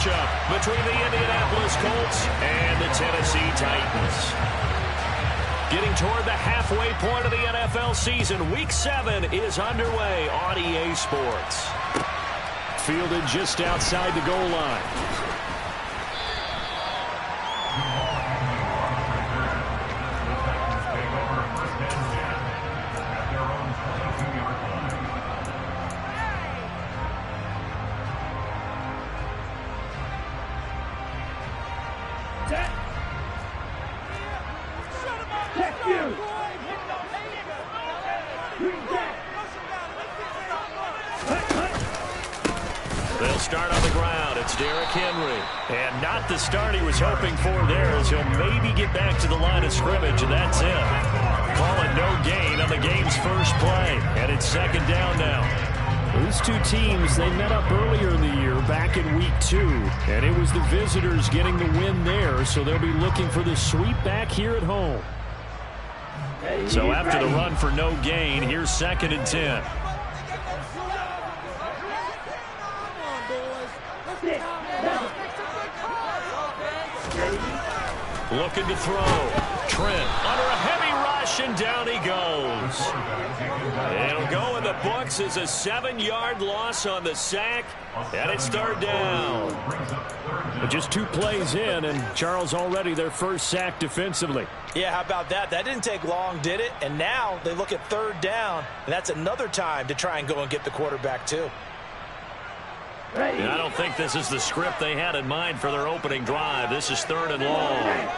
Between the Indianapolis Colts and the Tennessee Titans. Getting toward the halfway point of the NFL season, Week 7 is underway on EA Sports. Fielded just outside the goal line. They'll start on the ground. It's Derrick Henry. And not the start he was hoping for there, as he'll maybe get back to the line of scrimmage, and that's it. Calling no gain on the game's first play. And it's second down now. These two teams, they met up earlier in the year, back in Week 2. And it was the visitors getting the win there, so they'll be looking for the sweep back here at home. So after the run for no gain, here's second and 10. Looking to throw. Trent under a heavy rush, and down he goes. It'll go in the books as a 7-yard loss on the sack, and it's third down. But just 2 plays in, and Charles already their first sack defensively. Yeah, how about that? That didn't take long, did it? And now they look at third down, and that's another time to try and go and get the quarterback too. I don't think this is the script they had in mind for their opening drive. This is third and long.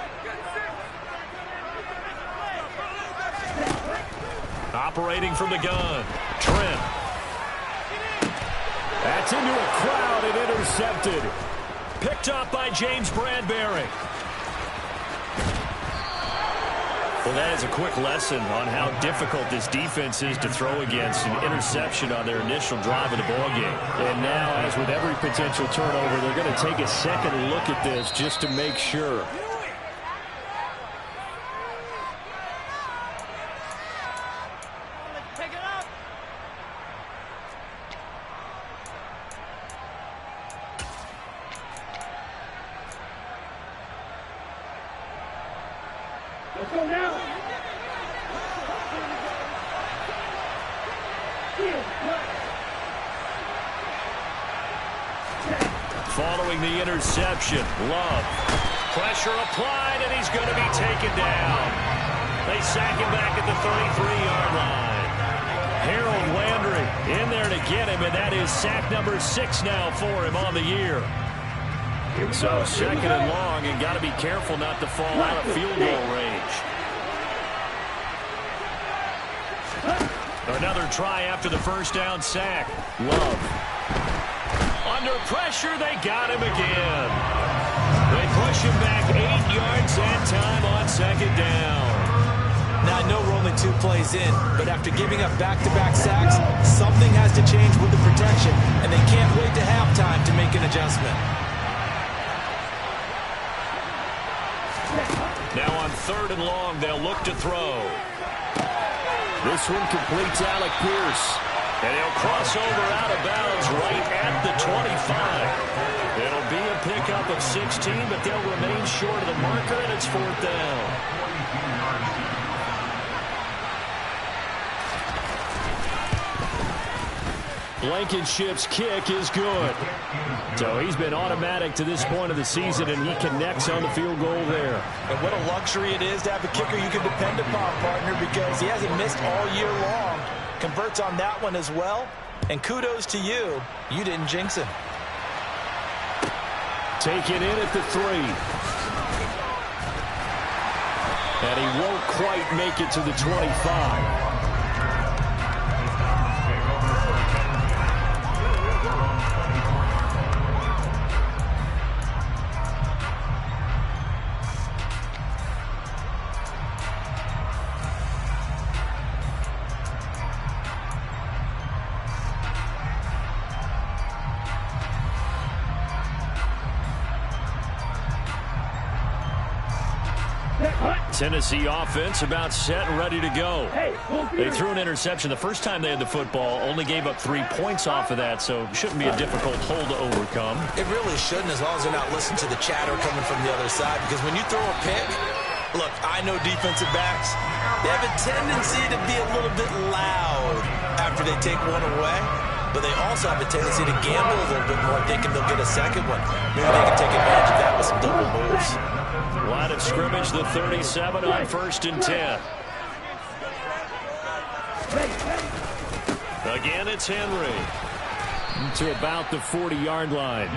Operating from the gun. Trent. That's into a crowd and intercepted. Picked up by James Bradbury. Well, that is a quick lesson on how difficult this defense is to throw against. An interception on their initial drive of the ballgame. And now, as with every potential turnover, they're going to take a second look at this just to make sure. Let's go now. Following the interception, Love. Pressure applied, and he's going to be taken down. They sack him back at the 33-yard line. Harold Landry in there to get him, and that is sack number 6 now for him on the year. So second and long, and got to be careful not to fall out of field goal range. Another try after the first down sack. Love. Under pressure, they got him again. They push him back 8 yards that time on second down. Now, I know we're only 2 plays in, but after giving up back-to-back sacks, something has to change with the protection, and they can't wait to halftime to make an adjustment. Now on third and long, they'll look to throw. This one completes Alec Pierce. And he'll cross over out of bounds right at the 25. It'll be a pickup of 16, but they'll remain short of the marker, and it's fourth down. Blankenship's kick is good. So he's been automatic to this point of the season, and he connects on the field goal there. And what a luxury it is to have a kicker you can depend upon, partner, because he hasn't missed all year long. Converts on that one as well. And kudos to you. You didn't jinx him. Taken in at the 3. And he won't quite make it to the 25. Hut. Tennessee offense about set and ready to go. They threw an interception the first time they had the football, only gave up 3 points off of that, so shouldn't be a difficult hole to overcome. It really shouldn't, as long as they're not listening to the chatter coming from the other side, because when you throw a pick, look, I know defensive backs, they have a tendency to be a little bit loud after they take one away, but they also have a tendency to gamble a little bit more, thinking they'll get a second one. Maybe they can take advantage of that with some double moves. Line of scrimmage, the 37 on 1st and 10. Again, it's Henry. To about the 40-yard line.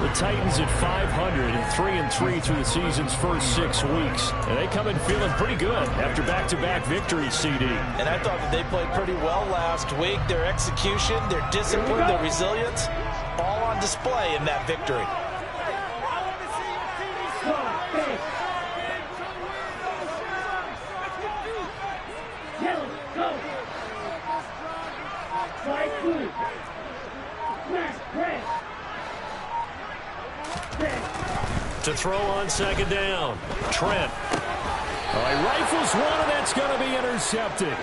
The Titans at 500 and 3-3 through the season's first 6 weeks. And they come in feeling pretty good after back-to-back victories, CD. And I thought that they played pretty well last week. Their execution, their discipline, their resilience, all on display in that victory. To throw on 2nd down. Trent. He rifles one, and that's going to be intercepted.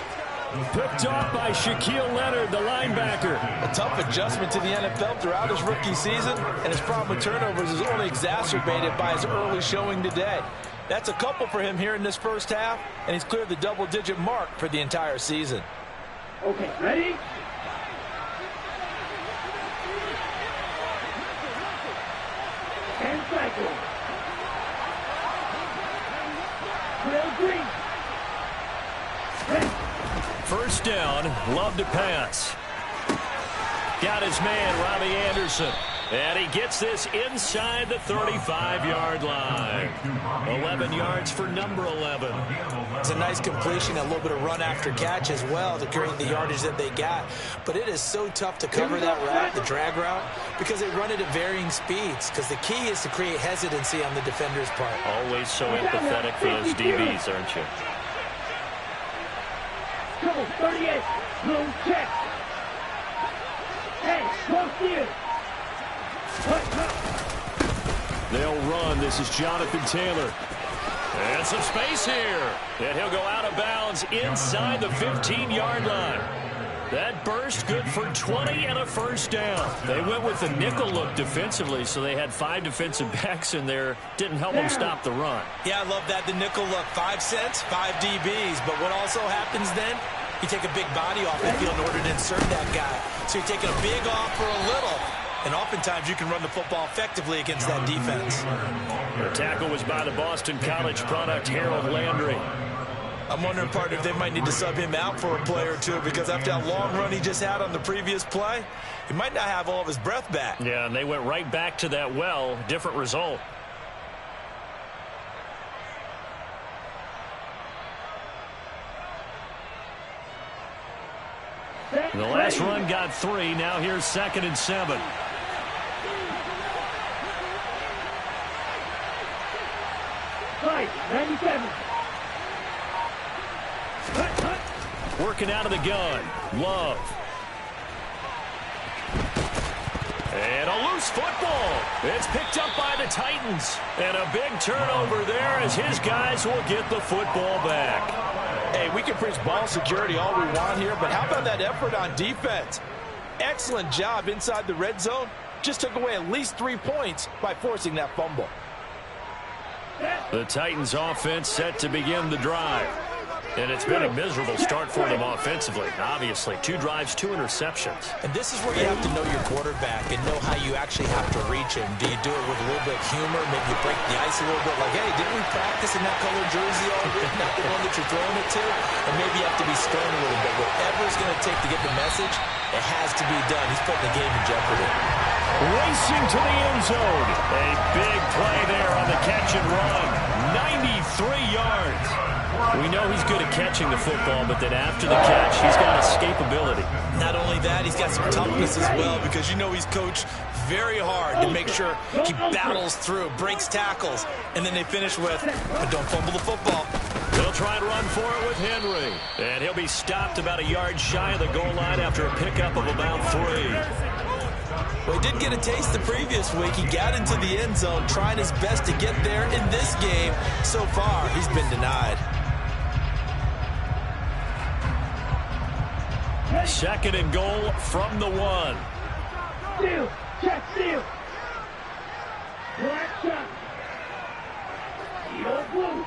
Picked off by Shaquille Leonard, the linebacker. A tough adjustment to the NFL throughout his rookie season, and his problem with turnovers is only exacerbated by his early showing today. That's a couple for him here in this first half, and he's cleared the double-digit mark for the entire season. Okay, ready? And cycle. Green. First down, Love to pass. Got his man, Robbie Anderson. And he gets this inside the 35-yard line. 11 yards for number 11. It's a nice completion, a little bit of run after catch as well to create the yardage that they got. But it is so tough to cover that route, the drag route, because they run it at varying speeds. Because the key is to create hesitancy on the defender's part. Always so empathetic for those DBs, aren't you? Trouble 38. Low check. Hey, close here. They'll run. This is Jonathan Taylor. And some space here. And he'll go out of bounds inside the 15-yard line. That burst good for 20 and a first down. They went with the nickel look defensively, so they had 5 defensive backs in there. Didn't help them stop the run. Yeah, I love that, the nickel look. 5 cents, 5 DBs. But what also happens then, you take a big body off the field in order to insert that guy. So you're taking a big off for a little. And oftentimes you can run the football effectively against that defense. The tackle was by the Boston College product, Harold Landry. I'm wondering, partner, if they might need to sub him out for a play or two, because after that long run he just had on the previous play, he might not have all of his breath back. Yeah, and they went right back to that well. Different result. The last run got 3. Now here's 2nd and 7. Fight, 97. Working out of the gun. Love. And a loose football. It's picked up by the Titans. And a big turnover there as his guys will get the football back. Hey, we can preach ball security all we want here, but how about that effort on defense? Excellent job inside the red zone. Just took away at least 3 points by forcing that fumble. The Titans offense set to begin the drive. And it's been a miserable start for them offensively. Obviously, 2 drives, 2 interceptions. And this is where you have to know your quarterback and know how you actually have to reach him. Do you do it with a little bit of humor? Maybe you break the ice a little bit like, hey, didn't we practice in that colored jersey all week? Not the one that you're throwing it to? And maybe you have to be stern a little bit. Whatever it's going to take to get the message, it has to be done. He's putting the game in jeopardy. Racing to the end zone. A big play there on the catch and run. 93 yards. We know he's good at catching the football, but then after the catch, he's got escapability. Not only that, he's got some toughness as well, because you know he's coached very hard to make sure he battles through, breaks tackles, and then they finish with, but don't fumble the football. He'll try and run for it with Henry. And he'll be stopped about a yard shy of the goal line after a pickup of about 3. Well, he did get a taste the previous week. He got into the end zone trying his best to get there in this game. So far, he's been denied. Second and goal from the 1. Steal. Check steal. Black shot. Yellow blue.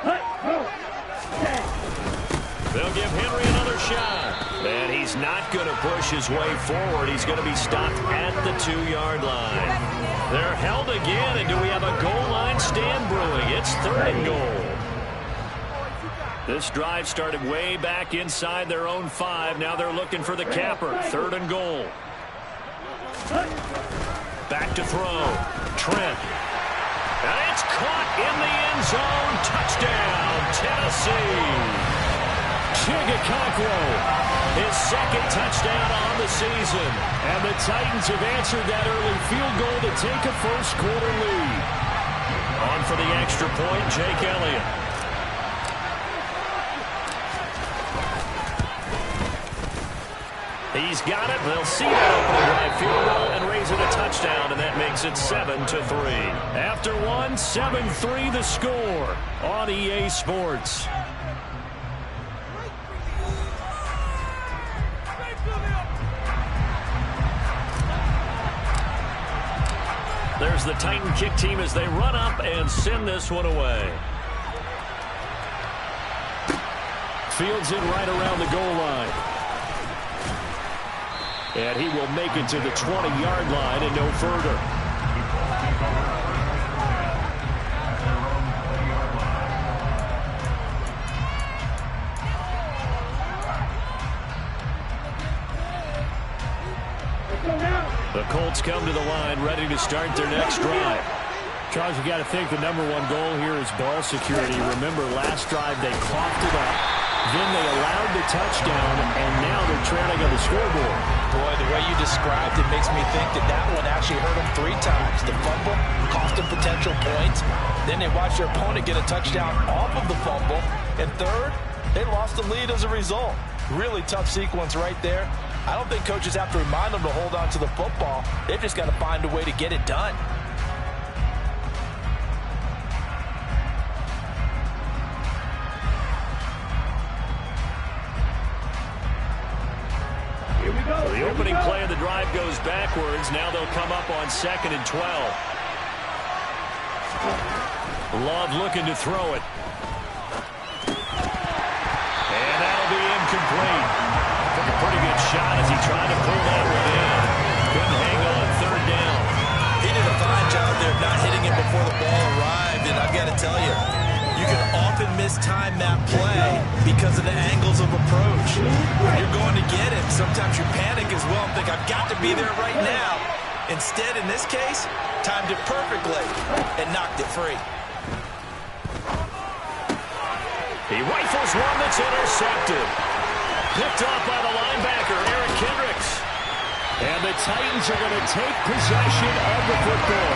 Hut, ho. Tag. They'll give Henry another shot. And he's not going to push his way forward. He's going to be stopped at the 2-yard line. They're held again, and do we have a goal line stand brewing? It's third and goal. This drive started way back inside their own 5. Now they're looking for the capper. Third and goal. Back to throw. Trent. And it's caught in the end zone. Touchdown, Tennessee. Chigakakwo, his second touchdown on the season. And the Titans have answered that early field goal to take a first-quarter lead. On for the extra point, Jake Elliott. He's got it. They'll see that opening drive field goal and raise it a touchdown, and that makes it 7-3. After 1, 7-3 the score on EA Sports. There's the Titan kick team as they run up and send this one away. Fields in right around the goal line. And he will make it to the 20-yard line and no further. The Colts come to the line ready to start their next drive. Charles, you got to think the #1 goal here is ball security. Remember, last drive they coughed it up. Then they allowed the touchdown, and now they're trailing on the scoreboard. Boy, the way you described it makes me think that one actually hurt them 3 times. The fumble cost them potential points. Then they watched their opponent get a touchdown off of the fumble. And third, they lost the lead as a result. Really tough sequence right there. I don't think coaches have to remind them to hold on to the football. They've just got to find a way to get it done. Here we go. So the opening play of the drive goes backwards. Now they'll come up on 2nd and 12. Love looking to throw it. And that'll be incomplete. Took a pretty good shot as he tried to pull that one in. Couldn't hang on 3rd down. He did a fine job there of not hitting it before the ball arrived. And I've got to tell you, you can often mistime that play because of the angles of approach. When you're going to get him, sometimes you panic as well and think, I've got to be there right now. Instead, in this case, timed it perfectly and knocked it free. He rifles one that's intercepted. Picked off by the linebacker, Eric Kendricks. And the Titans are going to take possession of the football.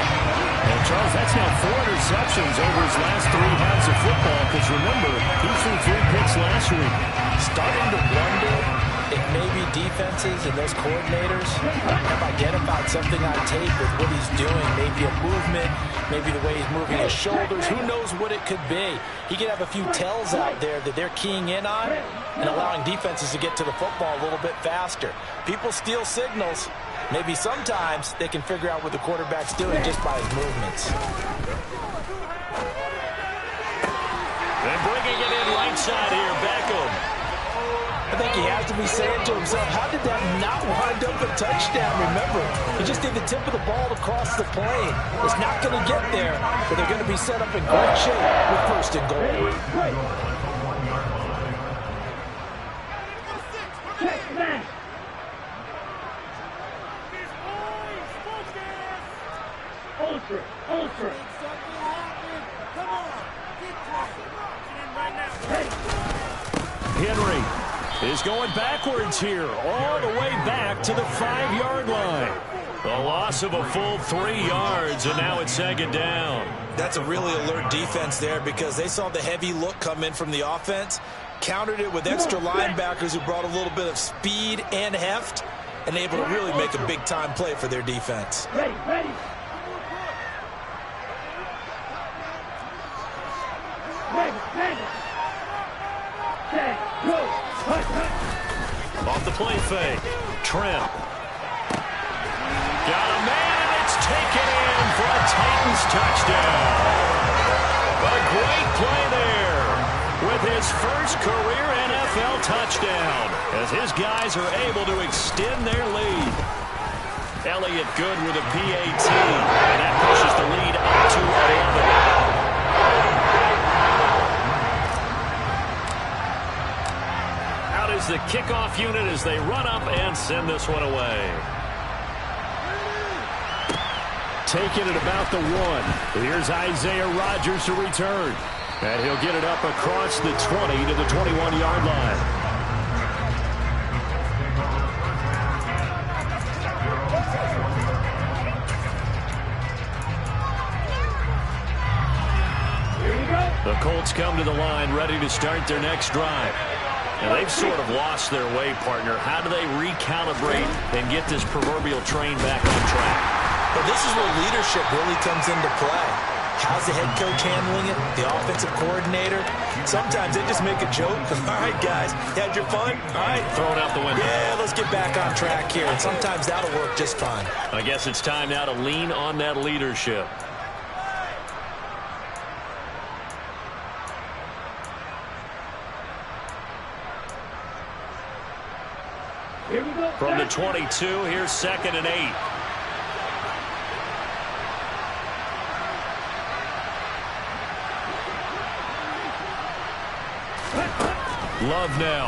And, Charles, that's now 4 interceptions over his last 3 halves of football. Because, remember, he threw 3 picks last week. Starting to wonder if maybe defenses and those coordinators have identified something on tape with what he's doing. Maybe a movement, maybe the way he's moving his shoulders. Who knows what it could be? He could have a few tells out there that they're keying in on and allowing defenses to get to the football a little bit faster. People steal signals. Maybe sometimes they can figure out what the quarterback's doing just by his movements. And bringing it in right side here, Beckham. I think he has to be saying to himself, how did that not wind up a touchdown? Remember, he just did the tip of the ball across the plane. It's not going to get there, but they're going to be set up in great shape with 1st and goal. Check smash. Ultra, ultra. Henry is going backwards here, all the way back to the 5-yard line. The loss of a full 3 yards, and now it's 2nd down. That's a really alert defense there because they saw the heavy look come in from the offense, countered it with extra linebackers who brought a little bit of speed and heft, and able to really make a big-time play for their defense. Ready, ready. Ready. Set, go. Hut. Off the play fake. Trent. Got a man, and it's taken in for a Titans touchdown. A great play there with his first career NFL touchdown as his guys are able to extend their lead. Elliott good with a PAT, and that pushes the lead up to 11. Out is the kickoff unit as they run up and send this one away. Taking it about the 1. Here's Isaiah Rodgers to return. And he'll get it up across the 20 to the 21-yard line. Here we go. The Colts come to the line ready to start their next drive. And they've sort of lost their way, partner. How do they recalibrate and get this proverbial train back on track? But this is where leadership really comes into play. How's the head coach handling it? The offensive coordinator? Sometimes they just make a joke. All right, guys, you had your fun? All right. Throw it out the window. Yeah, let's get back on track here. And sometimes that'll work just fine. I guess it's time now to lean on that leadership. Here we go. From the 22, here's 2nd and 8. Love now.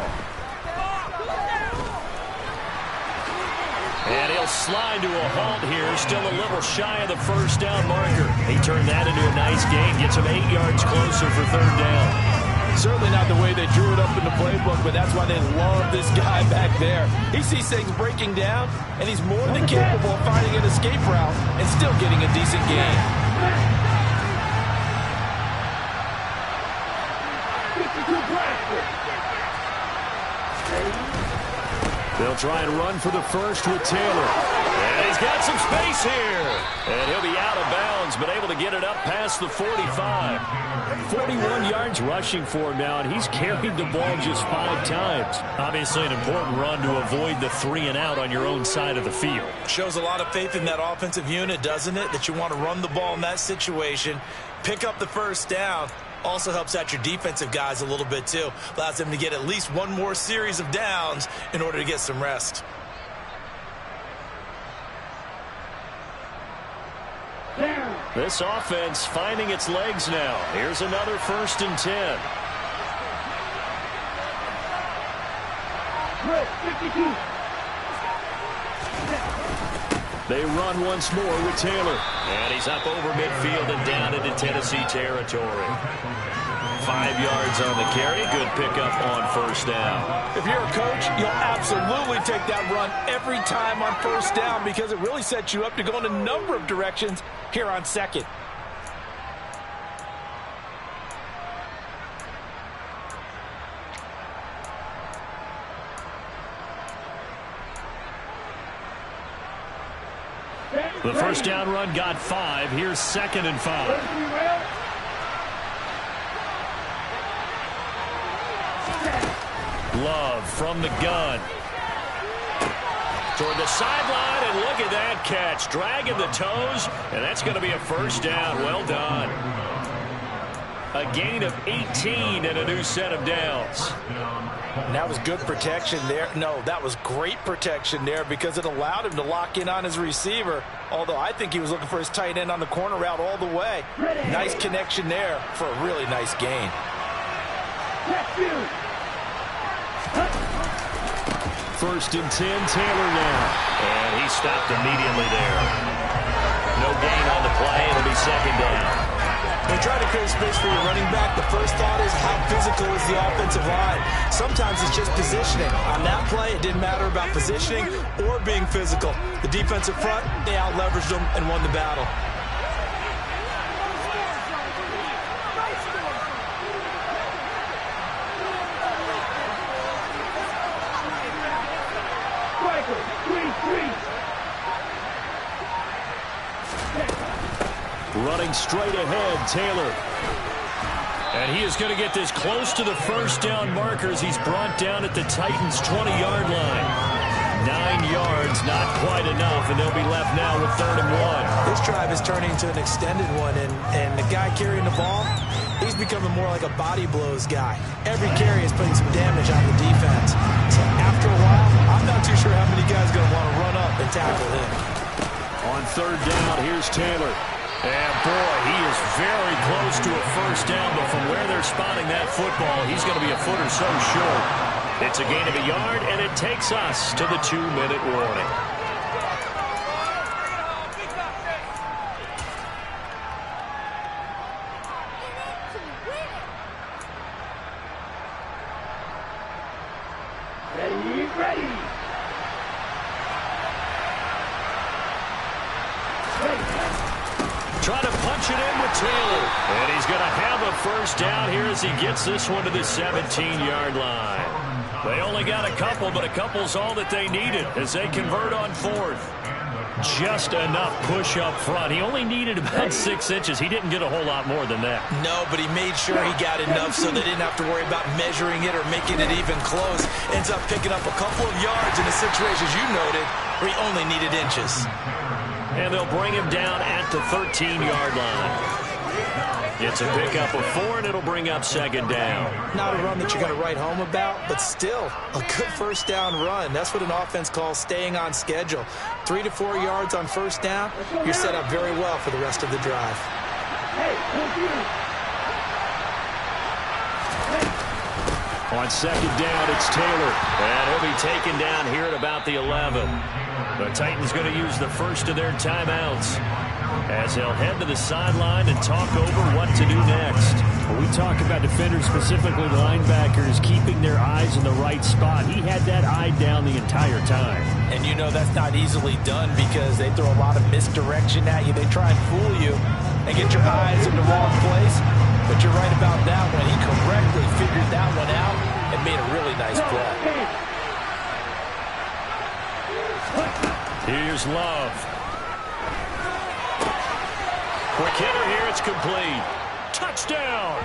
And he'll slide to a halt here. Still a little shy of the first down marker. He turned that into a nice gain. Gets him 8 yards closer for 3rd down. Certainly not the way they drew it up in the playbook, but that's why they love this guy back there. He sees things breaking down, and he's more than capable of finding an escape route and still getting a decent gain. 52 practice. They'll try and run for the first with Taylor. And he's got some space here. And he'll be out of bounds, but able to get it up past the 45. 41 yards rushing for him now, and he's carried the ball just 5 times. Obviously an important run to avoid the 3 and out on your own side of the field. Shows a lot of faith in that offensive unit, doesn't it? That you want to run the ball in that situation, pick up the first down. Also helps out your defensive guys a little bit, too. Allows them to get at least one more series of downs in order to get some rest. Down. This offense finding its legs now. Here's another 1st and 10. Good. 52. They run once more with Taylor. And he's up over midfield and down into Tennessee territory. 5 yards on the carry. Good pickup on 1st down. If you're a coach, you'll absolutely take that run every time on 1st down because it really sets you up to go in a number of directions here on 2nd. The 1st down run got 5. Here's 2nd and 5. Love from the gun. Toward the sideline, and look at that catch. Dragging the toes, and that's going to be a 1st down. Well done. A gain of 18 and a new set of downs. And that was good protection there. No, that was great protection there because it allowed him to lock in on his receiver. Although I think he was looking for his tight end on the corner route all the way. Nice connection there for a really nice gain. 1st and 10, Taylor now. And he stopped immediately there. No gain on the play. It'll be 2nd down. When you try to create space for your running back, the first thought is how physical is the offensive line. Sometimes it's just positioning. On that play, it didn't matter about positioning or being physical. The defensive front, they out-leveraged them and won the battle. Striker. 3. Running straight ahead, Taylor. And he is going to get this close to the first down markers. He's brought down at the Titans' 20-yard line. 9 yards, not quite enough, and they'll be left now with 3rd and 1. This drive is turning into an extended one, and the guy carrying the ball, he's becoming more like a body blows guy. Every carry is putting some damage on the defense. So after a while, I'm not too sure how many guys are going to want to run up and tackle him. On 3rd down, here's Taylor. And boy, he is very close to a first down, but from where they're spotting that football, he's going to be a foot or so short. It's a gain of a yard, and it takes us to the 2-minute warning. Ready. Trying to punch it in with Taylor. And he's going to have a first down here as he gets this one to the 17-yard line. They only got a couple, but a couple's all that they needed as they convert on 4th. Just enough push up front. He only needed about 6 inches. He didn't get a whole lot more than that. No, but he made sure he got enough so they didn't have to worry about measuring it or making it even close. Ends up picking up a couple of yards in the situations you noted where he only needed inches. And they'll bring him down at the 13-yard line. It's a pickup of 4, and it'll bring up 2nd down. Not a run that you're going to write home about, but still a good first down run. That's what an offense calls staying on schedule. 3 to 4 yards on first down, you're set up very well for the rest of the drive. On 2nd down, it's Taylor. And he'll be taken down here at about the 11. The Titans going to use the first of their timeouts as they'll head to the sideline and talk over what to do next. When we talk about defenders, specifically linebackers, keeping their eyes in the right spot, he had that eye down the entire time. And you know that's not easily done because they throw a lot of misdirection at you. They try and fool you and get your eyes in the wrong place. But you're right about that one. He correctly figured that one out and made a really nice play. Here's Love. Quick hitter here, it's complete. Touchdown!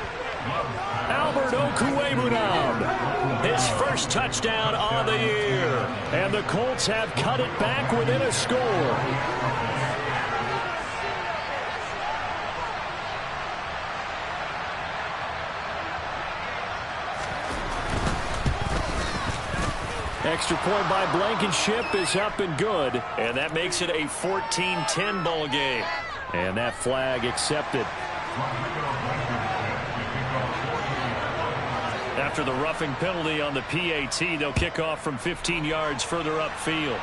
Albert Okwuegbunam, his first touchdown on the year. And the Colts have cut it back within a score. Extra point by Blankenship is up and good. And that makes it a 14-10 ball game. And that flag accepted. After the roughing penalty on the PAT, they'll kick off from 15 yards further upfield.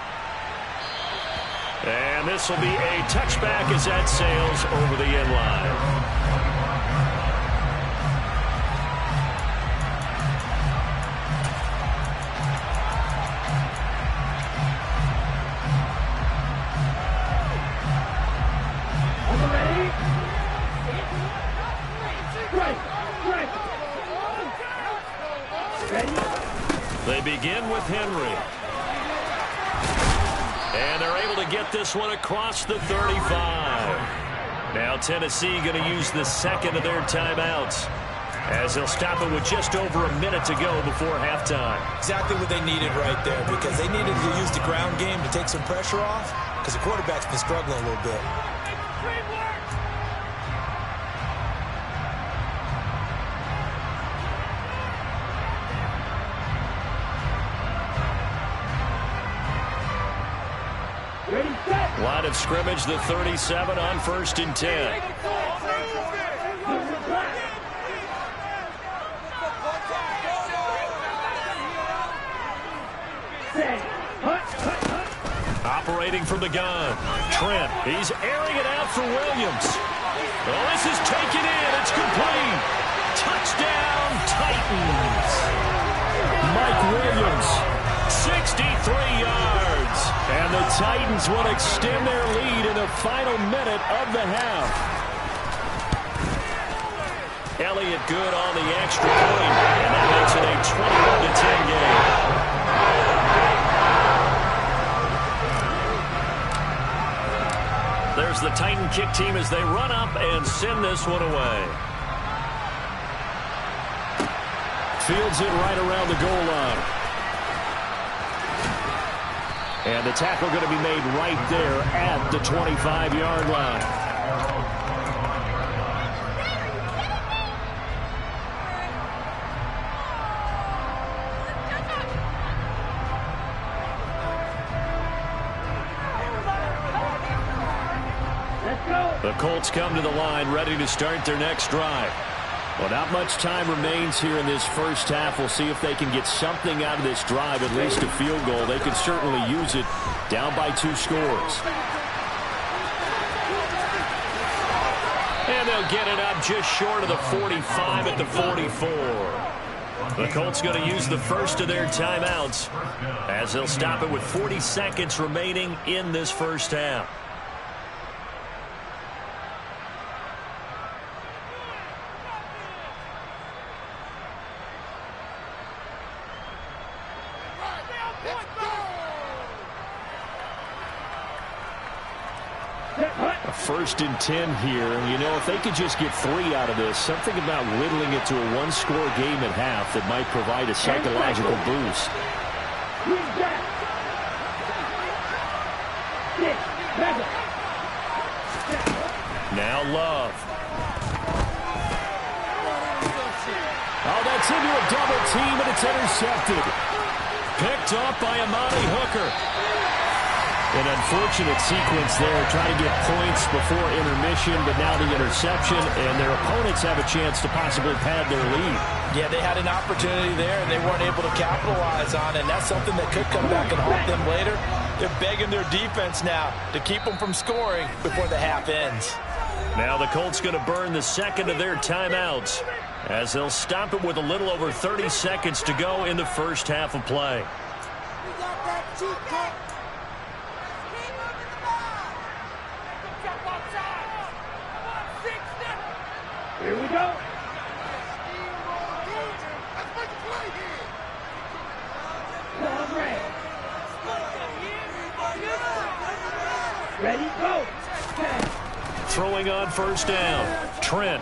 And this will be a touchback as that sails over the end line. They begin with Henry. And they're able to get this one across the 35. Now Tennessee going to use the second of their timeouts as they'll stop it with just over a minute to go before halftime. Exactly what they needed right there because they needed to use the ground game to take some pressure off because the quarterback's been struggling a little bit. Line of scrimmage, the 37 on 1st and 10. Operating from the gun. Trent, he's airing it out for Williams. Oh, this is taken in. It's complete. Touchdown, Titans. Mike Williams, 63 yards. And the Titans will extend their lead in the final minute of the half. Elliott good on the extra point, and that makes it a 21-10 game. There's the Titan kick team as they run up and send this one away. Fields it right around the goal line. And the tackle going to be made right there at the 25-yard line. The Colts come to the line ready to start their next drive. Well, not much time remains here in this first half. We'll see if they can get something out of this drive, at least a field goal. They could certainly use it down by 2 scores. And they'll get it up just short of the 45 at the 44. The Colts going to use the first of their timeouts as they'll stop it with 40 seconds remaining in this first half. A 1st and 10 here. You know, if they could just get 3 out of this, something about whittling it to a 1-score game at half that might provide a psychological boost. Now Love. Oh, that's into a double team, and it's intercepted. Picked off by Amani Hooker. An unfortunate sequence there, trying to get points before intermission, but now the interception, and their opponents have a chance to possibly pad their lead. Yeah, they had an opportunity there, and they weren't able to capitalize on it, and that's something that could come back and haunt them later. They're begging their defense now to keep them from scoring before the half ends. Now the Colts going to burn the second of their timeouts as they'll stop it with a little over 30 seconds to go in the first half of play. Here we go. Ready, go. Throwing on first down. Trent.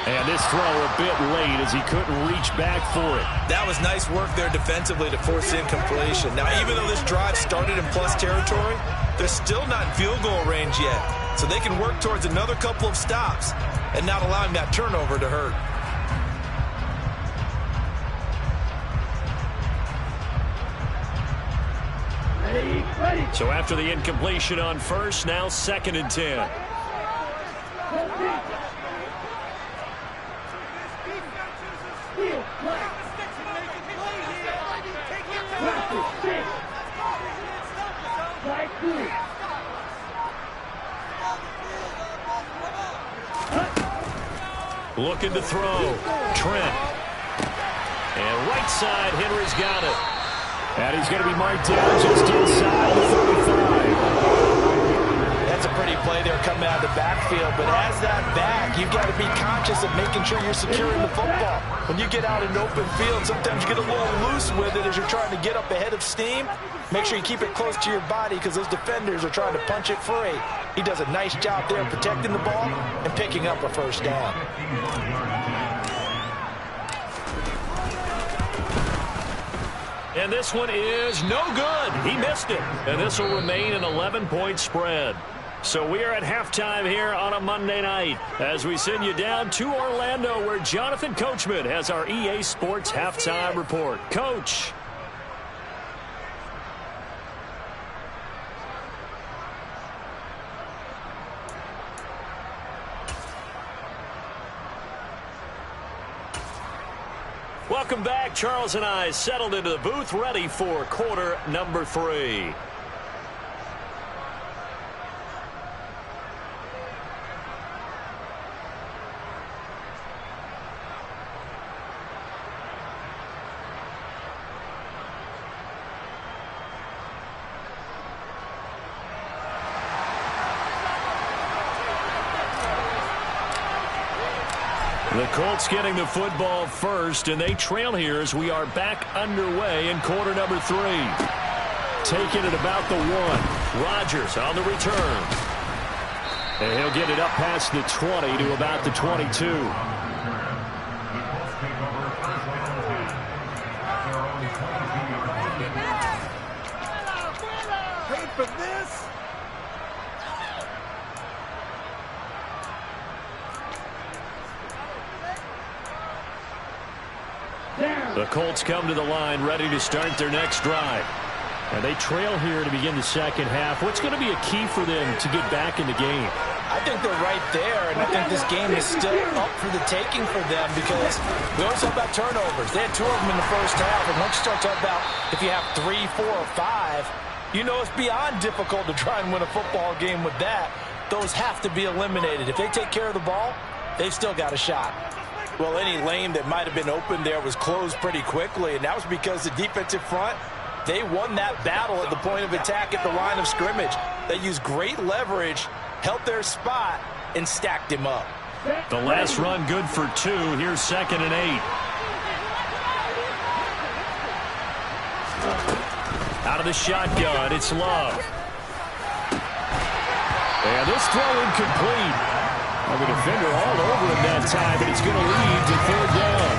And this throw a bit late as he couldn't reach back for it. That was nice work there defensively to force incompletion. Now, even though this drive started in plus territory, they're still not in field goal range yet. So they can work towards another couple of stops and not allowing that turnover to hurt. Ready. So after the incompletion on first, now 2nd and 10. Looking to throw. Trent. And right side, Henry's got it. And he's going to be marked down just inside the 35. That's a pretty play there coming out of the backfield, but as that back, you've got to be conscious of making sure you're securing the football. When you get out in open field, sometimes you get a little loose with it as you're trying to get up ahead of steam. Make sure you keep it close to your body because those defenders are trying to punch it free. He does a nice job there protecting the ball and picking up a first down. And this one is no good. He missed it. And this will remain an 11-point spread. So we are at halftime here on a Monday night as we send you down to Orlando where Jonathan Coachman has our EA Sports halftime report. Coach. Welcome back. Charles and I settled into the booth ready for quarter number 3. The Colts getting the football first, and they trail here as we are back underway in quarter number 3. Taking it about the 1. Rodgers on the return. And he'll get it up past the 20 to about the 22. Paid for this? The Colts come to the line ready to start their next drive. And they trail here to begin the second half. What's going to be a key for them to get back in the game? I think they're right there, and I think this game is still up for the taking for them because we always talk about turnovers. They had 2 of them in the first half, and once you start talking about if you have 3, 4, or 5, you know it's beyond difficult to try and win a football game with that. Those have to be eliminated. If they take care of the ball, they've still got a shot. Well, any lane that might have been open there was closed pretty quickly, and that was because the defensive front, they won that battle at the point of attack at the line of scrimmage. They used great leverage, held their spot, and stacked him up. The last run good for 2. Here's 2nd and 8. Out of the shotgun, it's Love. And this throw incomplete. Well, the defender all over him that time, but it's going to lead to 3rd down.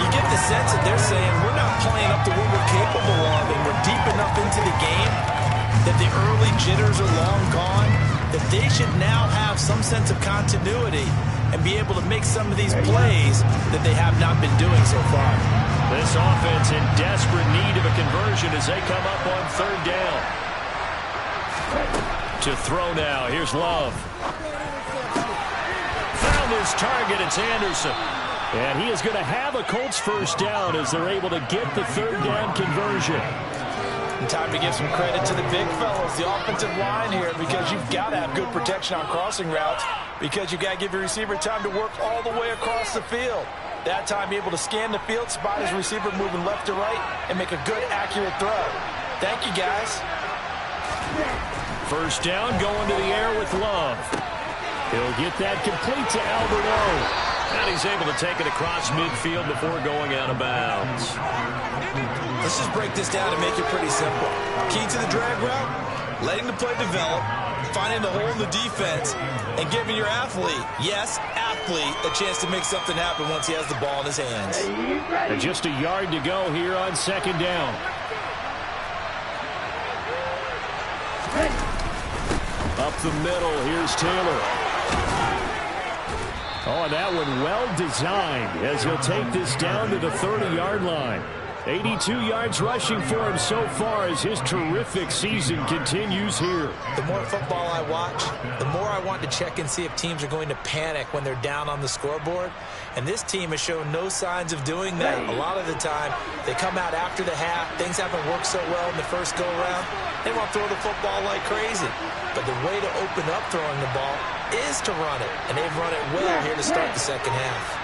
You get the sense that they're saying we're not playing up to what we're capable of, and we're deep enough into the game that the early jitters are long gone, that they should now have some sense of continuity and be able to make some of these plays that they have not been doing so far. This offense in desperate need of a conversion as they come up on 3rd down. To throw now, here's Love. Found his target, it's Anderson. And he is going to have a Colts first down as they're able to get the 3rd down conversion. And time to give some credit to the big fellas, the offensive line here, because you've got to have good protection on crossing routes because you've got to give your receiver time to work all the way across the field. That time, be able to scan the field, spot his receiver moving left to right, and make a good, accurate throw. Thank you, guys. First down, going to the air with Love. He'll get that complete to Alberto. And he's able to take it across midfield before going out of bounds. Let's just break this down and make it pretty simple. Key to the drag route, letting the play develop, finding the hole in the defense, and giving your athlete, yes, athlete, a chance to make something happen once he has the ball in his hands. And just a yard to go here on 2nd down. Up the middle, here's Taylor. Oh, and that one well designed as he'll take this down to the 30-yard line. 82 yards rushing for him so far as his terrific season continues here. The more football I watch, the more I want to check and see if teams are going to panic when they're down on the scoreboard. And this team has shown no signs of doing that. A lot of the time, they come out after the half. Things haven't worked so well in the first go-around. They want to throw the football like crazy. But the way to open up throwing the ball is to run it. And they've run it well here to start the second half.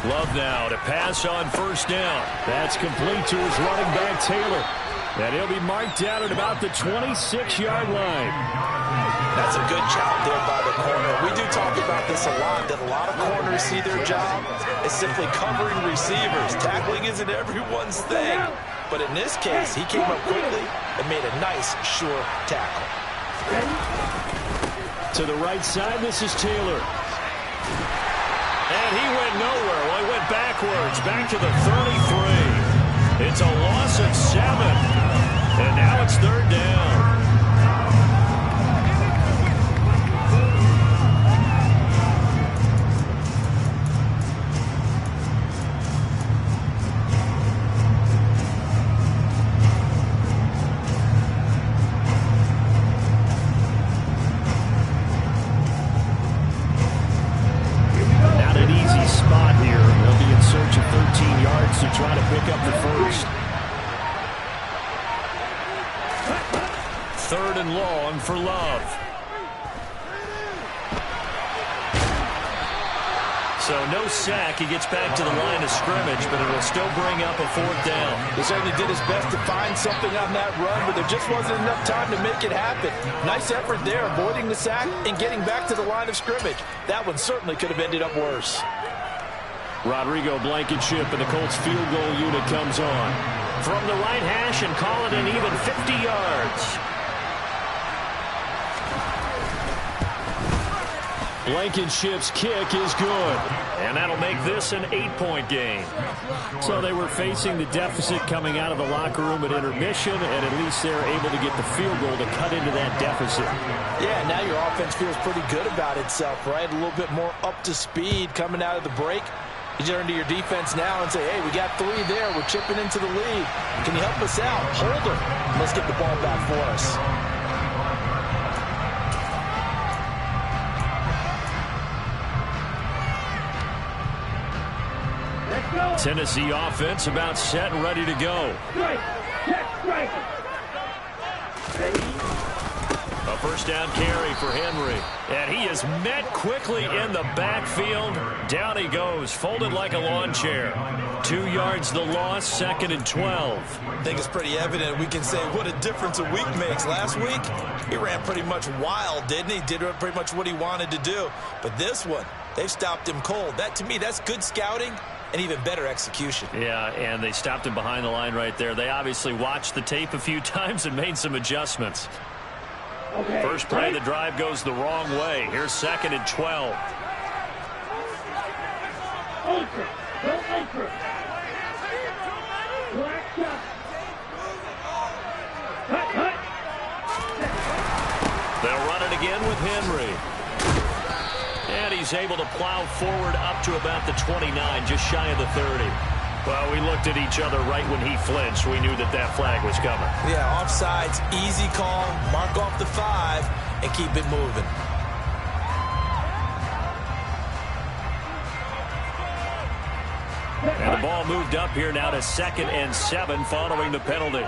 Love now to pass on first down. That's complete to his running back, Taylor. And he'll be marked down at about the 26-yard line. That's a good job there by the corner. We do talk about this a lot, that a lot of corners see their job as simply covering receivers. Tackling isn't everyone's thing. But in this case, he came up quickly and made a nice, sure tackle. To the right side, this is Taylor. And he went nowhere. Well, he went backwards, back to the 33. It's a loss of 7. And now it's 3rd down. To try to pick up the first. 3rd and long for Love. So no sack. He gets back to the line of scrimmage, but it'll still bring up a 4th down. He certainly did his best to find something on that run, but there just wasn't enough time to make it happen. Nice effort there, avoiding the sack and getting back to the line of scrimmage. That one certainly could have ended up worse. Rodrigo Blankenship and the Colts field goal unit comes on. from the right hash and call it an even 50 yards. Blankenship's kick is good. And that'll make this an 8-point game. So they were facing the deficit coming out of the locker room at intermission, and at least they're able to get the field goal to cut into that deficit. Yeah, now your offense feels pretty good about itself, right? A little bit more up to speed coming out of the break. You turn to your defense now and say, hey, we got 3 there. We're chipping into the lead. Can you help us out? Hold her. Let's get the ball back for us. Tennessee offense about set and ready to go. A first down carry for Henry. And he is met quickly in the backfield. Down he goes, folded like a lawn chair. 2 yards the loss, 2nd and 12. I think it's pretty evident. We can say what a difference a week makes. Last week, he ran pretty much wild, didn't he? Did pretty much what he wanted to do. But this one, they've stopped him cold. That, to me, that's good scouting and even better execution. Yeah, and they stopped him behind the line right there. They obviously watched the tape a few times and made some adjustments. Okay. First play of the drive goes the wrong way. Here's 2nd and 12. They'll run it again with Henry. And he's able to plow forward up to about the 29, just shy of the 30. Well, we looked at each other right when he flinched. We knew that that flag was coming. Yeah, offsides, easy call, mark off the 5, and keep it moving. And the ball moved up here now to 2nd and 7 following the penalty.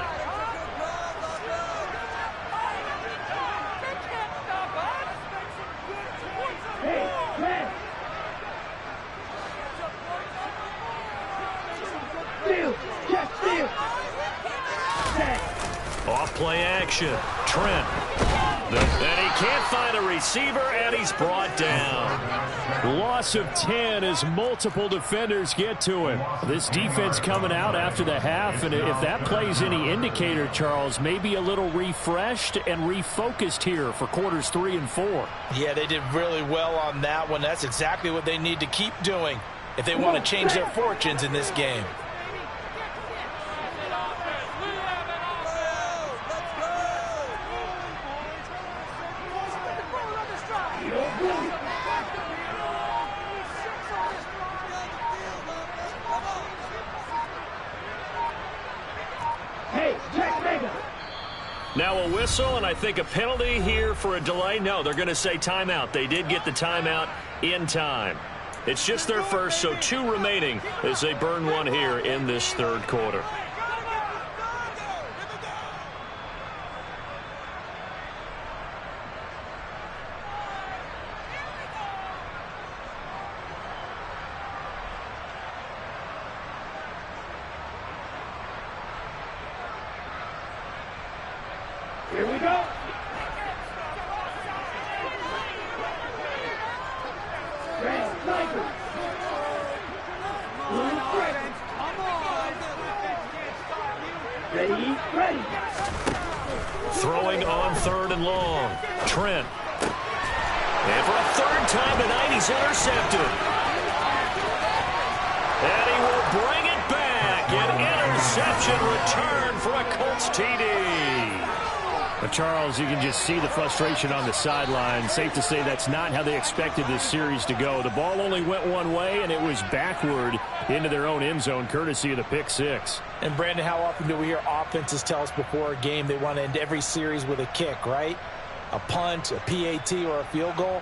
Off-play action. Trent. And he can't find a receiver, and he's brought down. Loss of 10 as multiple defenders get to him. This defense coming out after the half, and if that plays any indicator, Charles, maybe a little refreshed and refocused here for quarters 3 and 4. Yeah, they did really well on that one. That's exactly what they need to keep doing if they want to change their fortunes in this game. Now a whistle, and I think a penalty here for a delay. No, they're going to say timeout. They did get the timeout in time. It's just their first, so 2 remaining as they burn one here in this 3rd quarter. Here we go. Ready. Throwing on 3rd and long. Trent. And for a 3rd time tonight, he's intercepted. And he will bring it back. An interception return for a Colts TD. But Charles, you can just see the frustration on the sideline. Safe to say that's not how they expected this series to go. The ball only went one way, and it was backward into their own end zone, courtesy of the pick 6. And, Brandon, how often do we hear offenses tell us before a game they want to end every series with a kick, right? A punt, a PAT, or a field goal.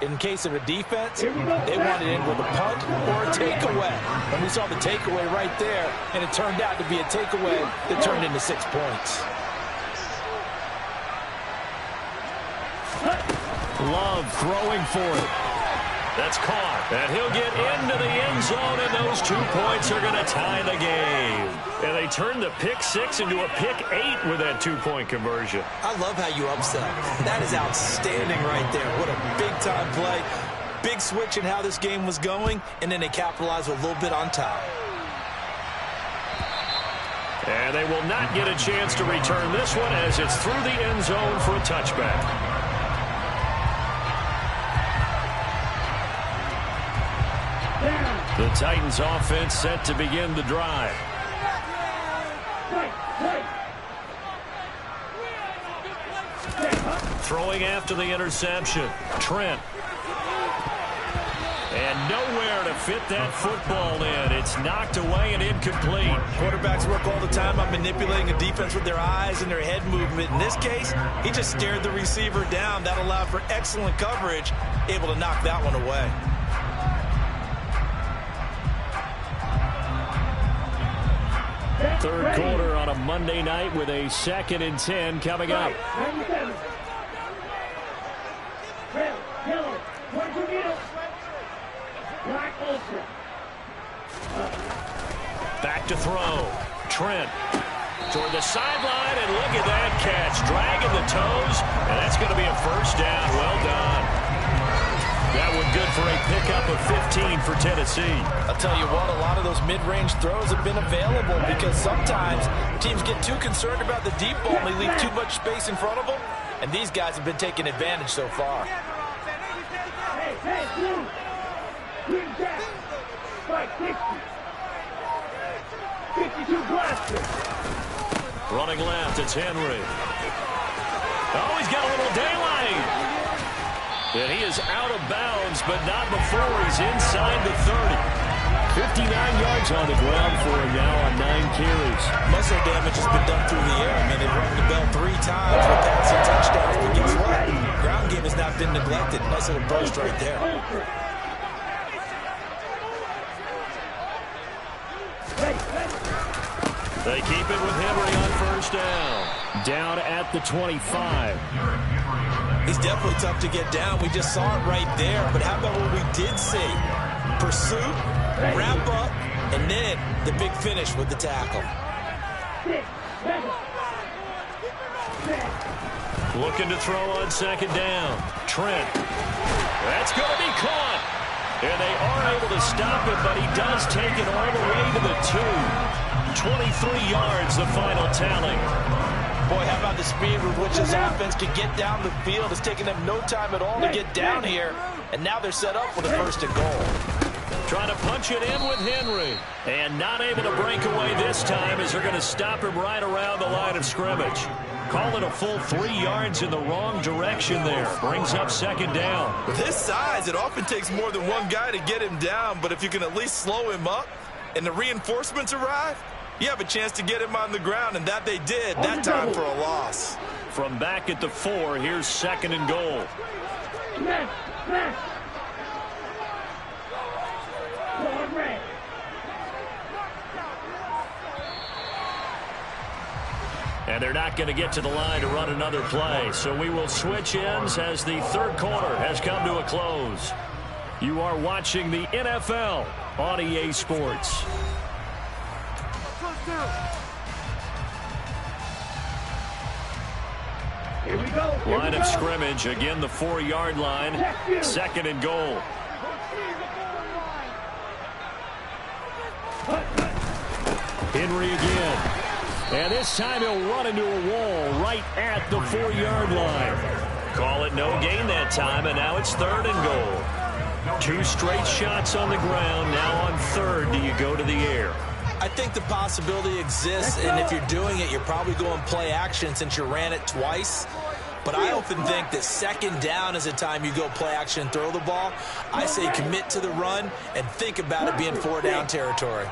In case of a defense, they want to end with a punt or a takeaway. And we saw the takeaway right there, and it turned out to be a takeaway that turned into 6 points. Love throwing for it. That's caught. And he'll get into the end zone, and those 2 points are going to tie the game. And they turn the pick 6 into a pick 8 with that 2-point conversion. I love how you upset. That is outstanding right there. What a big-time play. Big switch in how this game was going, and then they capitalized a little bit on top. And they will not get a chance to return this one as it's through the end zone for a touchback. The Titans offense set to begin the drive. Throwing after the interception. Trent. And nowhere to fit that football in. It's knocked away and incomplete. Quarterbacks work all the time on manipulating a defense with their eyes and their head movement. In this case, he just stared the receiver down. That allowed for excellent coverage, able to knock that one away. Third quarter on a Monday night with a 2nd and 10 coming up. Back to throw. Trent toward the sideline, and look at that catch. Dragging the toes, and that's going to be a first down. Well done. That one good for a pickup of 15 for Tennessee. I'll tell you what, a lot of those mid-range throws have been available because sometimes teams get too concerned about the deep ball and they leave too much space in front of them, and these guys have been taking advantage so far. Running left, it's Henry. Oh, he's got a little daylight. And he is out of bounds, but not before he's inside the 30. 59 yards on the ground for him now on 9 carries. Muscle damage has been done through the air. I mean, they've rung the bell 3 times with passing touchdowns, but guess what? Ground game has not been neglected. Nice little burst right there. They keep it with Henry on first down. Down at the 25. He's definitely tough to get down. We just saw it right there. But how about what we did see? Pursuit, wrap up, and then the big finish with the tackle. Looking to throw on 2nd down. Trent. That's going to be caught. And they are able to stop him, but he does take it all the way to the 2. 23 yards, the final tally. Boy, how about the speed with which this offense can get down the field? It's taken them no time at all to get down here, and now they're set up for the 1st and goal. Trying to punch it in with Henry. And not able to break away this time as they're going to stop him right around the line of scrimmage. Call it a full 3 yards in the wrong direction there. Brings up 2nd down. With his size, it often takes more than one guy to get him down, but if you can at least slow him up and the reinforcements arrive, you have a chance to get him on the ground, and that they did, that time for a loss. From back at the 4, here's 2nd and goal. And they're not going to get to the line to run another play, so we will switch ends as the 3rd quarter has come to a close. You are watching the NFL on EA Sports. Here we go. Line of scrimmage, again the 4-yard line, 2nd and goal. Henry again. And this time he'll run into a wall right at the 4-yard line. Call it no gain that time, and now it's 3rd and goal. 2 straight shots on the ground. Now on 3rd, do you go to the air? I think the possibility exists, and if you're doing it, you're probably going play action since you ran it twice. But I often think that 2nd down is the time you go play action and throw the ball. I say commit to the run and think about it being 4-down territory.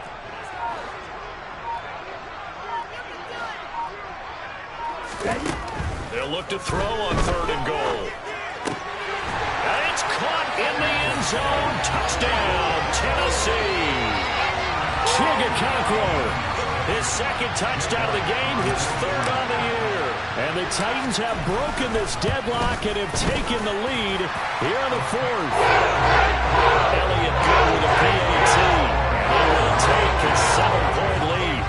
They'll look to throw on 3rd and goal. And it's caught in the end zone. Touchdown, Tennessee. Chigakakro, his 2nd touchdown of the game, his 3rd on the year. And the Titans have broken this deadlock and have taken the lead here in the 4th. Elliott good with a PAT. They will take a 7-point lead.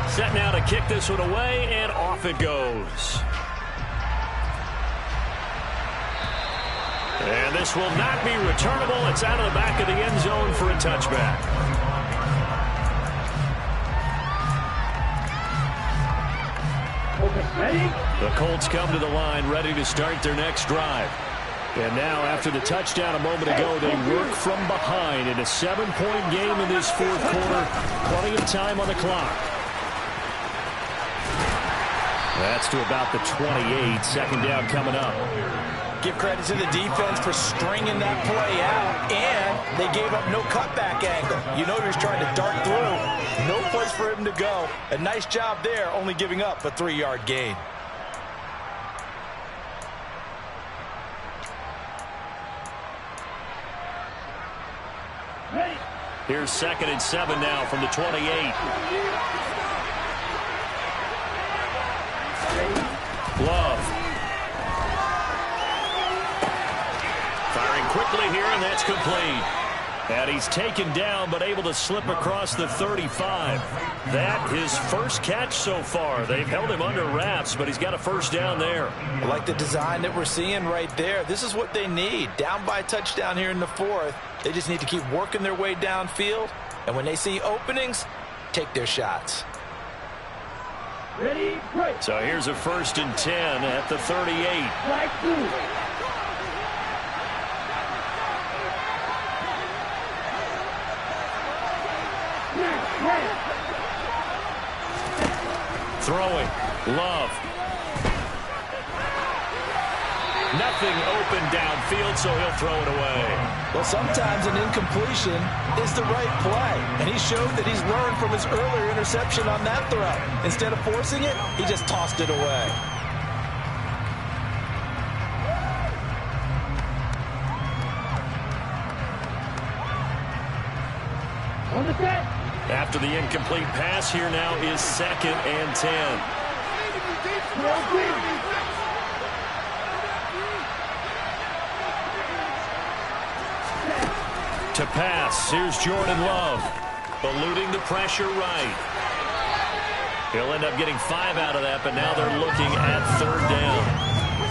Set now to kick this one away, and off it goes. And this will not be returnable. It's out of the back of the end zone for a touchback. The Colts come to the line ready to start their next drive. And now, after the touchdown a moment ago, they work from behind in a 7-point game in this fourth quarter. Plenty of time on the clock. That's to about the 28. Second down coming up. Give credit to the defense for stringing that play out, and they gave up no cutback angle. You know he was trying to dart through. No place for him to go. A nice job there, only giving up a 3-yard gain. Here's 2nd and 7 now from the 28. Love. Firing quickly here, and that's complete. And he's taken down, but able to slip across the 35. That his first catch so far. They've held him under wraps, but he's got a first down there. I like the design that we're seeing right there. This is what they need. Down by a touchdown here in the fourth. They just need to keep working their way downfield. And when they see openings, take their shots. Ready, break. So here's a 1st and 10 at the 38. Flag 2. Throwing. Love. Nothing open downfield, so he'll throw it away. Well, sometimes an incompletion is the right play. And he showed that he's learned from his earlier interception on that throw. Instead of forcing it, he just tossed it away. On the set. After the incomplete pass, here now is 2nd and 10. To pass, here's Jordan Love. Eluding the pressure right. He'll end up getting 5 out of that, but now they're looking at 3rd down.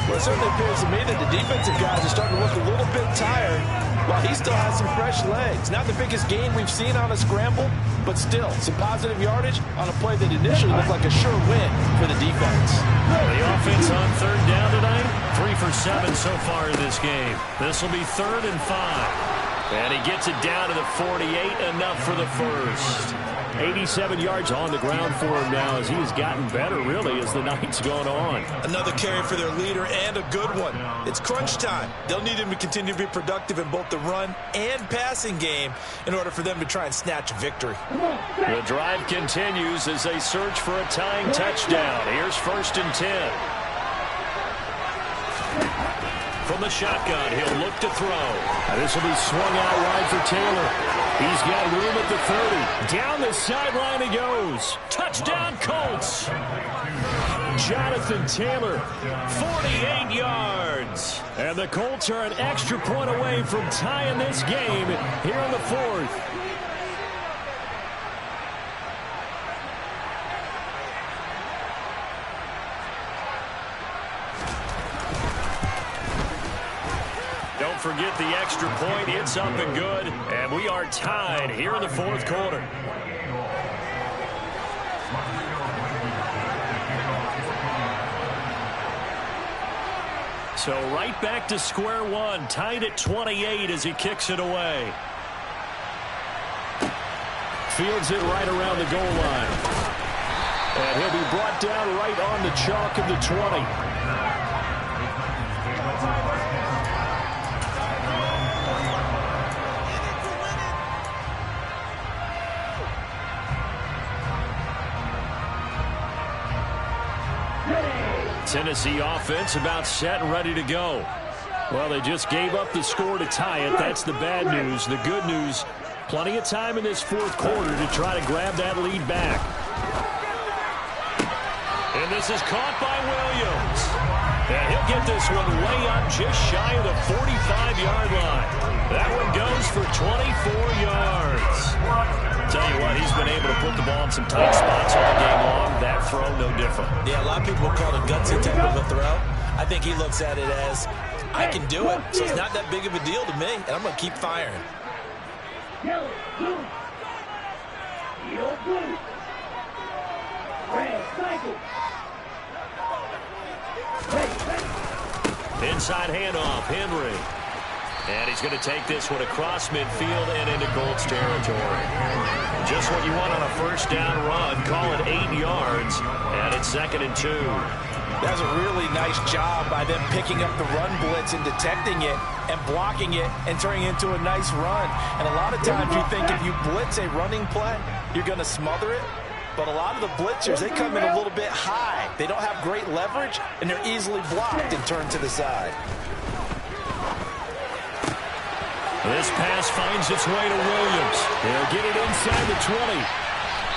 Well, it certainly appears to me that the defensive guys are starting to look a little bit tired while he still has some fresh legs. Not the biggest gain we've seen on a scramble, but still some positive yardage on a play that initially looked like a sure win for the defense. The offense on 3rd down tonight, 3 for 7 so far in this game. This will be 3rd and 5. And he gets it down to the 48, enough for the first. 87 yards on the ground for him now as he has gotten better, really, as the night's gone on. Another carry for their leader, and a good one. It's crunch time. They'll need him to continue to be productive in both the run and passing game in order for them to try and snatch a victory. The drive continues as they search for a tying touchdown. Here's 1st and 10. From the shotgun, he'll look to throw. This will be swung out wide for Taylor. He's got room at the 30. Down the sideline he goes. Touchdown, Colts. Jonathan Taylor. 48 yards. And the Colts are an extra point away from tying this game here in the fourth. Don't forget the extra point. It's up and good. And we are tied here in the fourth quarter. So right back to square one. Tied at 28 as he kicks it away. Fields it right around the goal line. And he'll be brought down right on the chalk of the 20. Tennessee offense about set and ready to go. Well, they just gave up the score to tie it. That's the bad news. The good news, plenty of time in this fourth quarter to try to grab that lead back. And this is caught by Williams. And he'll get this one way up just shy of the 45-yard line. That one goes for 24 yards. Tell you what, he's been able to put the ball in some tight spots all game long. That throw, no different. Yeah, a lot of people call it a gutsy type of a throw. I think he looks at it as I can do it, so it's not that big of a deal to me, and I'm going to keep firing. Yellow, blue. Yellow, blue. Red, cycle. Inside handoff, Henry. And he's going to take this one across midfield and into Colts territory. Just what you want on a first down run. Call it 8 yards, and it's 2nd and 2. That's a really nice job by them picking up the run blitz and detecting it and blocking it and turning it into a nice run. And a lot of times you think if you blitz a running play, you're going to smother it. But a lot of the blitzers, they come in a little bit high. They don't have great leverage, and they're easily blocked and turned to the side. This pass finds its way to Williams. He'll get it inside the 20.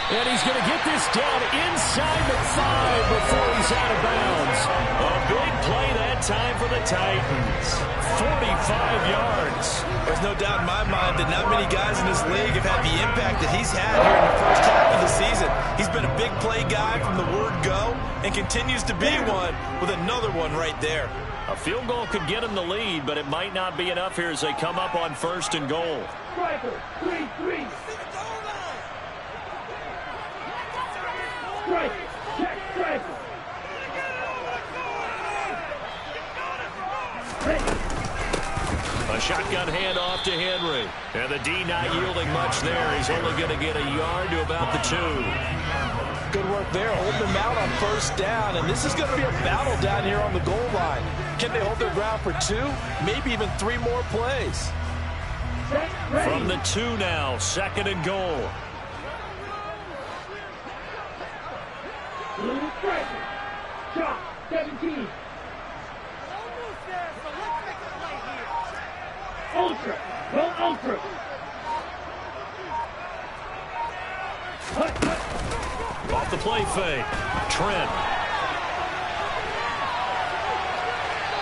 And he's going to get this down inside the 5 before he's out of bounds. A big play that time for the Titans. 45 yards. There's no doubt in my mind that not many guys in this league have had the impact that he's had here in the first half of the season. He's been a big play guy from the word go and continues to be one with another one right there. A field goal could get him the lead, but it might not be enough here as they come up on 1st and goal. Striker, 3-3. Strike, check, striker. A shotgun handoff to Henry. And the D not yielding much there. He's only going to get a yard to about the 2. Good work there, holding them out on 1st down. And this is going to be a battle down here on the goal line. Can they hold their ground for 2, maybe even 3 more plays? From the 2 now, 2nd and goal. Blue striker. Shot, 17. Ultra, go ultra. Off the play fake. Trent.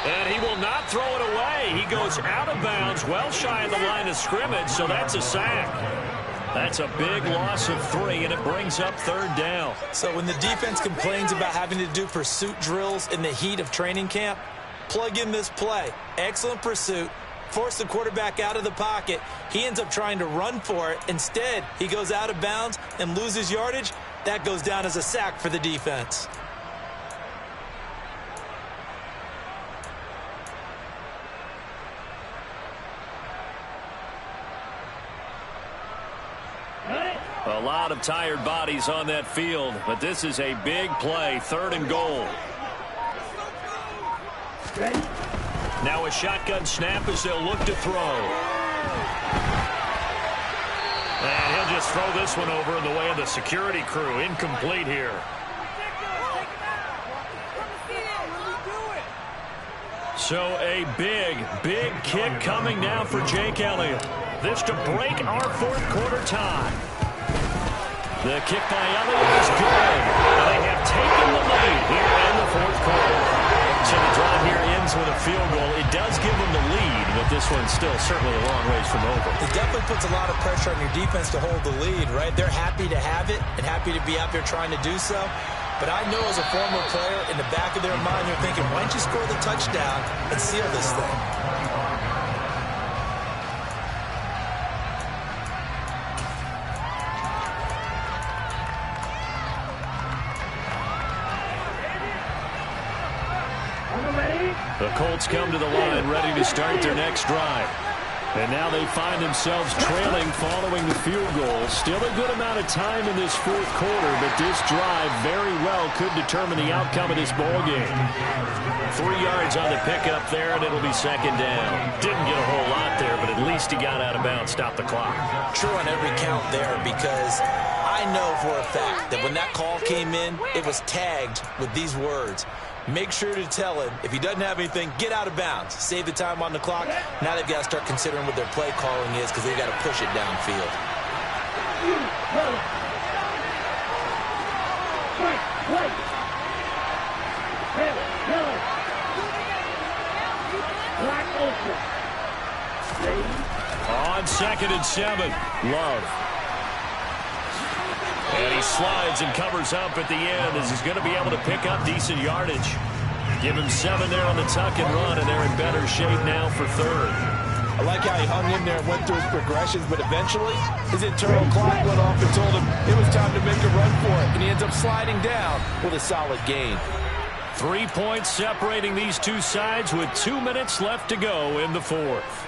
And he will not throw it away. He goes out of bounds, well shy of the line of scrimmage, so that's a sack. That's a big loss of 3, and it brings up 3rd down. So when the defense complains about having to do pursuit drills in the heat of training camp, plug in this play. Excellent pursuit. Force the quarterback out of the pocket. He ends up trying to run for it. Instead, he goes out of bounds and loses yardage. That goes down as a sack for the defense. A lot of tired bodies on that field, but this is a big play, 3rd and goal. Now a shotgun snap as they'll look to throw. And he'll just throw this one over in the way of the security crew. Incomplete here. So a big, big kick coming now for Jake Elliott. This to break our 4th quarter tie. The kick by Elliott is good. And they have taken the lead here in the 4th quarter. So the drive here ends with a field goal. It does give them the lead, but this one's still certainly a long ways from over. It definitely puts a lot of pressure on your defense to hold the lead, right? They're happy to have it and happy to be out there trying to do so. But I know as a former player, in the back of their mind, they're thinking, why don't you score the touchdown and seal this thing? The Colts come to the line ready to start their next drive. And now they find themselves trailing following the field goal. Still a good amount of time in this 4th quarter, but this drive very well could determine the outcome of this ball game. 3 yards on the pickup there, and it'll be 2nd down. Didn't get a whole lot there, but at least he got out of bounds, stopped the clock. True on every count there, because I know for a fact that when that call came in, it was tagged with these words. Make sure to tell him, if he doesn't have anything, get out of bounds. Save the time on the clock. Now they've got to start considering what their play calling is because they've got to push it downfield. On 2nd and 7, Love. And he slides and covers up at the end as he's going to be able to pick up decent yardage. Give him 7 there on the tuck and run, and they're in better shape now for third. I like how he hung in there and went through his progressions, but eventually his internal clock went off and told him it was time to make a run for it, and he ends up sliding down with a solid gain. 3 points separating these two sides with 2 minutes left to go in the fourth.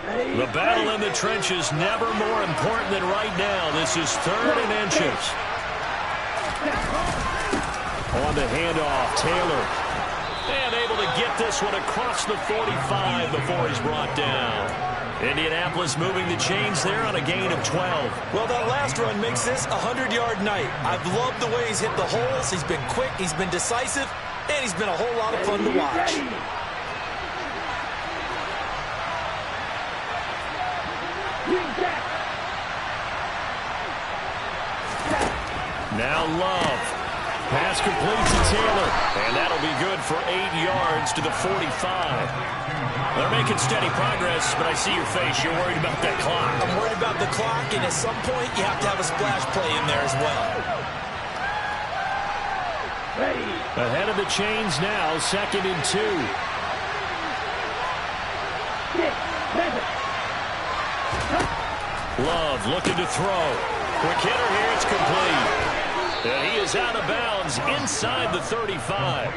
The battle in the trenches never more important than right now. This is 3rd and inches. On the handoff, Taylor. And able to get this one across the 45 before he's brought down. Indianapolis moving the chains there on a gain of 12. Well, that last run makes this a 100-yard night. I've loved the way he's hit the holes. He's been quick, he's been decisive, and he's been a whole lot of fun to watch. Now Love. Pass complete to Taylor, and that'll be good for 8 yards to the 45. They're making steady progress, but I see your face. You're worried about that clock. I'm worried about the clock, and at some point, you have to have a splash play in there as well. Ready. Ahead of the chains now, 2nd and 2. 6, 7. Love looking to throw. Quick hitter here, it's complete. And he is out of bounds inside the 35.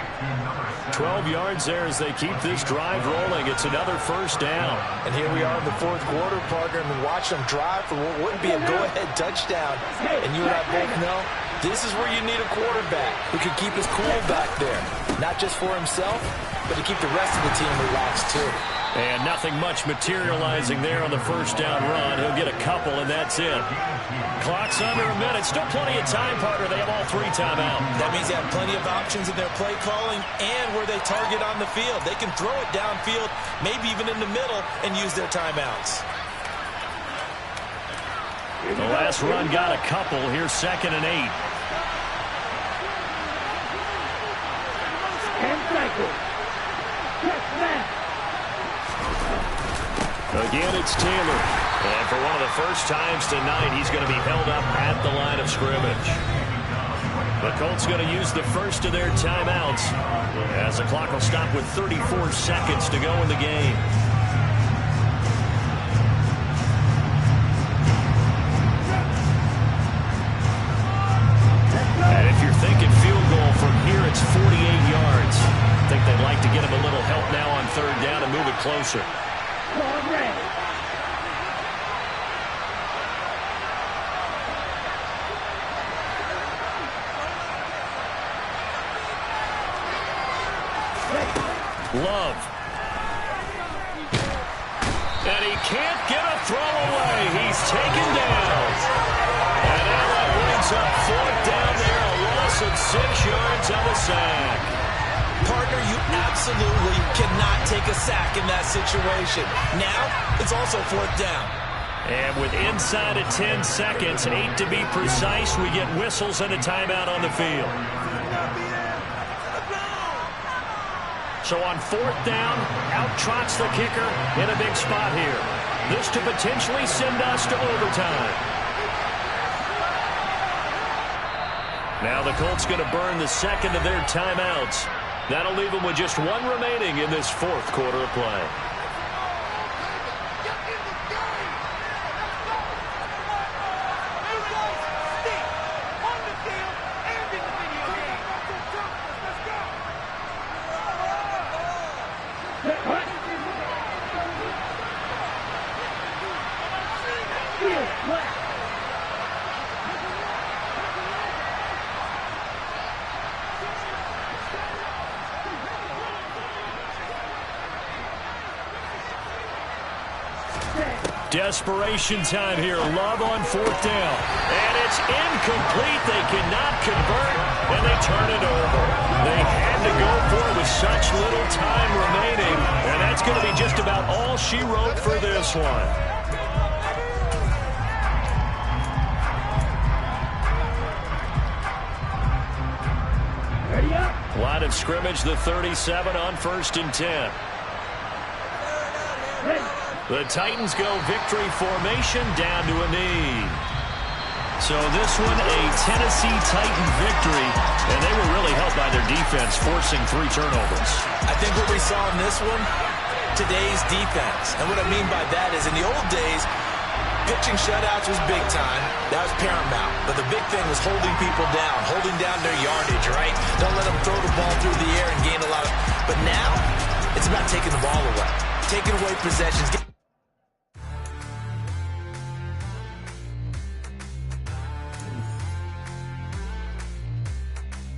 12 yards there as they keep this drive rolling. It's another first down. And here we are in the fourth quarter, partner, and we watch them drive for what would be a go-ahead touchdown. And you and I both know this is where you need a quarterback who can keep his cool back there. Not just for himself, but to keep the rest of the team relaxed too. And nothing much materializing there on the first down run. He'll get a couple, and that's it. Clock's under a minute. Still plenty of time, partner. They have all 3 timeouts. That means they have plenty of options in their play calling and where they target on the field. They can throw it downfield, maybe even in the middle, and use their timeouts. The last run got a couple. Here's 2nd and 8. 10 cycles. Check that. Again, it's Taylor. And for one of the first times tonight, he's going to be held up at the line of scrimmage. The Colts going to use the first of their timeouts as the clock will stop with 34 seconds to go in the game. And if you're thinking field goal from here, it's 48 yards. I think they'd like to get him a little help now on 3rd down and move it closer. Ball ready. Love. And he can't get a throw away. He's taken down. And now that brings up 4th down there, a loss of 6 yards on the sack. Partner, you absolutely cannot take a sack in that situation. Now, it's also 4th down. And with inside of 10 seconds, 8 to be precise, we get whistles and a timeout on the field. So on 4th down, out trots the kicker in a big spot here. This to potentially send us to overtime. Now the Colts going to burn the 2nd of their timeouts. That'll leave them with just 1 remaining in this 4th quarter of play. Desperation time here. Love on 4th down. And it's incomplete. They cannot convert, and they turn it over. They had to go for it with such little time remaining, and that's going to be just about all she wrote for this one. Ready up. Line of scrimmage, the 37 on 1st and 10. Ready. The Titans go victory formation down to a knee. So this one, a Tennessee Titan victory, and they were really helped by their defense, forcing 3 turnovers. I think what we saw in this one, today's defense. And what I mean by that is in the old days, pitching shutouts was big time. That was paramount. But the big thing was holding people down, holding down their yardage, right? Don't let them throw the ball through the air and gain a lot of... But now, it's about taking the ball away, taking away possessions,